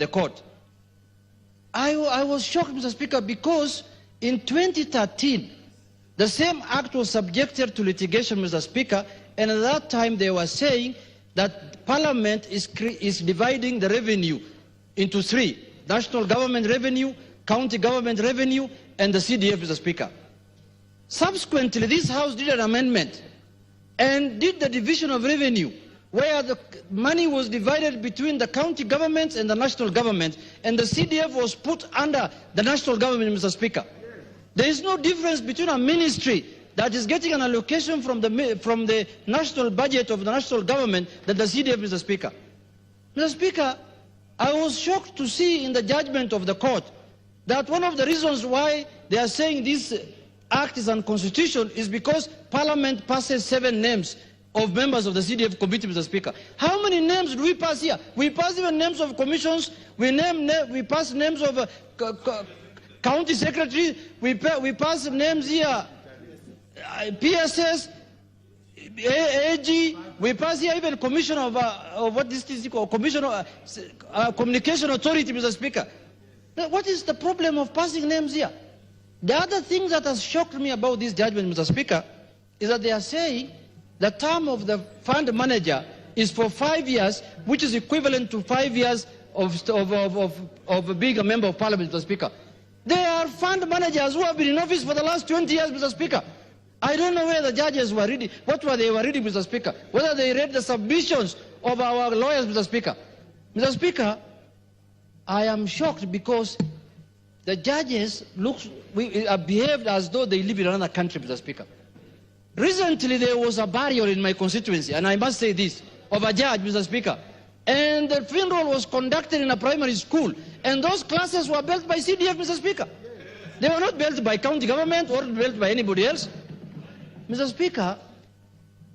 the court. I was shocked, Mr. Speaker, because in 2013, the same act was subjected to litigation, Mr. Speaker, and at that time they were saying that Parliament is dividing the revenue into three: national government revenue, county government revenue, and the CDF, Mr. Speaker. Subsequently, this House did an amendment and did the division of revenue, where the money was divided between the county governments and the national government, and the CDF was put under the national government, Mr. Speaker. There is no difference between a ministry that is getting an allocation from the national budget of the national government than the CDF, Mr. Speaker. Mr. Speaker, I was shocked to see in the judgment of the court that one of the reasons why they are saying this act is unconstitutional is because Parliament passes 7 names of members of the CDF committee, Mr. Speaker. How many names do we pass here? We pass even names of commissions, we pass names of county secretary, we pass names here, PSS, AG, we pass here even commission of what this is called, commission of communication authority, Mr. Speaker. What is the problem of passing names here? The other thing that has shocked me about this judgment, Mr. Speaker, is that they are saying the term of the fund manager is for 5 years, which is equivalent to 5 years of being a member of Parliament, Mr. Speaker. There are fund managers who have been in office for the last 20 years, Mr. Speaker. I don't know where the judges were reading, what they were reading, Mr. Speaker, whether they read the submissions of our lawyers, Mr. Speaker. Mr. Speaker, I am shocked because the judges behaved as though they live in another country, Mr. Speaker. Recently, there was a burial in my constituency, and I must say this, of a judge, Mr. Speaker. And the funeral was conducted in a primary school, and those classes were built by CDF, Mr. Speaker. They were not built by county government or built by anybody else. Mr. Speaker,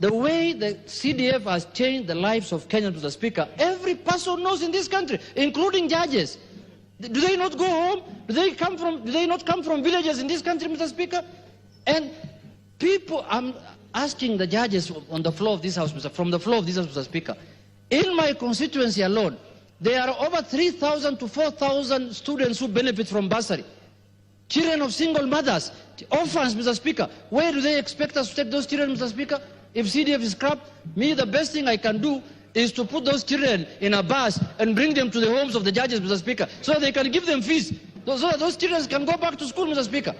the way the CDF has changed the lives of Kenyans, Mr. Speaker, every person knows in this country, including judges. Do they not go home? Do they not come from villages in this country, Mr. Speaker? And people, I'm asking the judges on the floor of this House, from the floor of this House, Mr. Speaker. In my constituency alone, there are over 3,000 to 4,000 students who benefit from bursary. Children of single mothers, orphans, Mr. Speaker. Where do they expect us to take those children, Mr. Speaker? If CDF is scrapped, the best thing I can do is to put those children in a bus and bring them to the homes of the judges, Mr. Speaker, so they can give them fees, so that those children can go back to school, Mr. Speaker.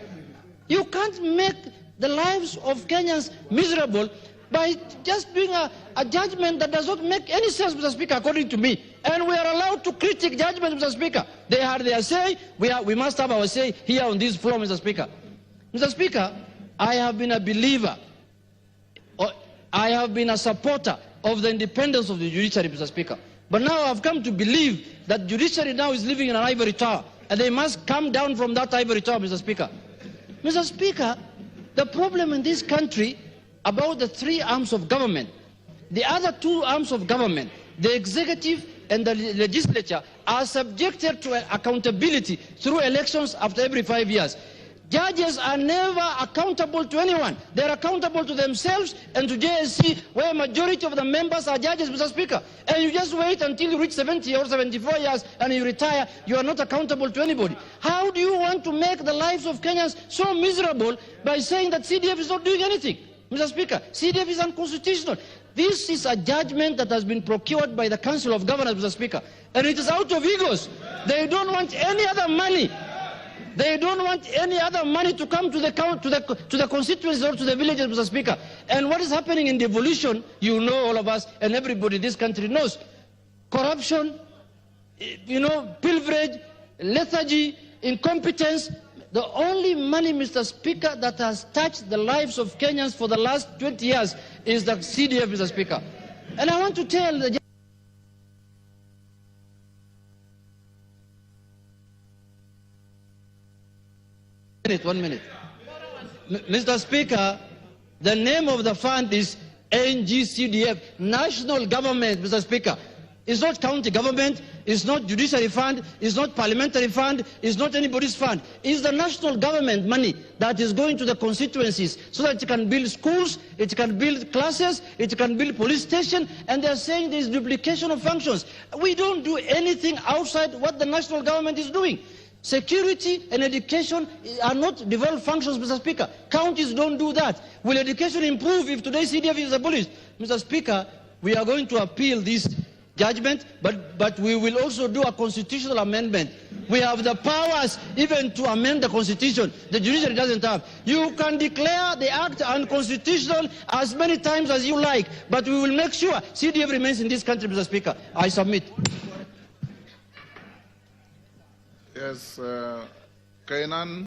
You can't make the lives of Kenyans miserable by just doing a judgment that does not make any sense, Mr. Speaker, according to me. And we are allowed to critique judgment, Mr. Speaker. They had their say, we must have our say here on this floor, Mr. Speaker. Mr. Speaker, I have been a believer, I have been a supporter of the independence of the judiciary, Mr. Speaker. But now I've come to believe that judiciary now is living in an ivory tower, and they must come down from that ivory tower, Mr. Speaker. Mr. Speaker, the problem in this country about the 3 arms of government, the other 2 arms of government, the executive and the legislature, are subjected to accountability through elections after every 5 years. Judges are never accountable to anyone. They are accountable to themselves and to JSC, where majority of the members are judges, Mr. Speaker. And you just wait until you reach 70 or 74 years and you retire. You are not accountable to anybody. How do you want to make the lives of Kenyans so miserable by saying that CDF is not doing anything? Mr. Speaker, CDF is unconstitutional. This is a judgment that has been procured by the Council of Governors, Mr. Speaker. And it is out of egos. They don't want any other money. They don't want any other money to come to the constituencies or to the villages, Mr. Speaker. And what is happening in devolution, you know, all of us, and everybody in this country knows. Corruption, pilferage, lethargy, incompetence. The only money, Mr. Speaker, that has touched the lives of Kenyans for the last 20 years is the CDF, Mr. Speaker. And I want to tell the One minute. Mr. Speaker, the name of the fund is NGCDF, National Government, Mr. Speaker. It's not county government, it's not judiciary fund, it's not parliamentary fund, it's not anybody's fund. It's the national government money that is going to the constituencies so that it can build schools, it can build classes, it can build police station, and they're saying there's duplication of functions. We don't do anything outside what the national government is doing. Security and education are not devolved functions, Mr. Speaker. Counties don't do that. Will education improve if today's CDF is abolished? Mr. Speaker, we are going to appeal this judgment, but we will also do a constitutional amendment. We have the powers even to amend the constitution. The judiciary doesn't have. You can declare the act unconstitutional as many times as you like, but we will make sure CDF remains in this country, Mr. Speaker. I submit. Yes, Kainan.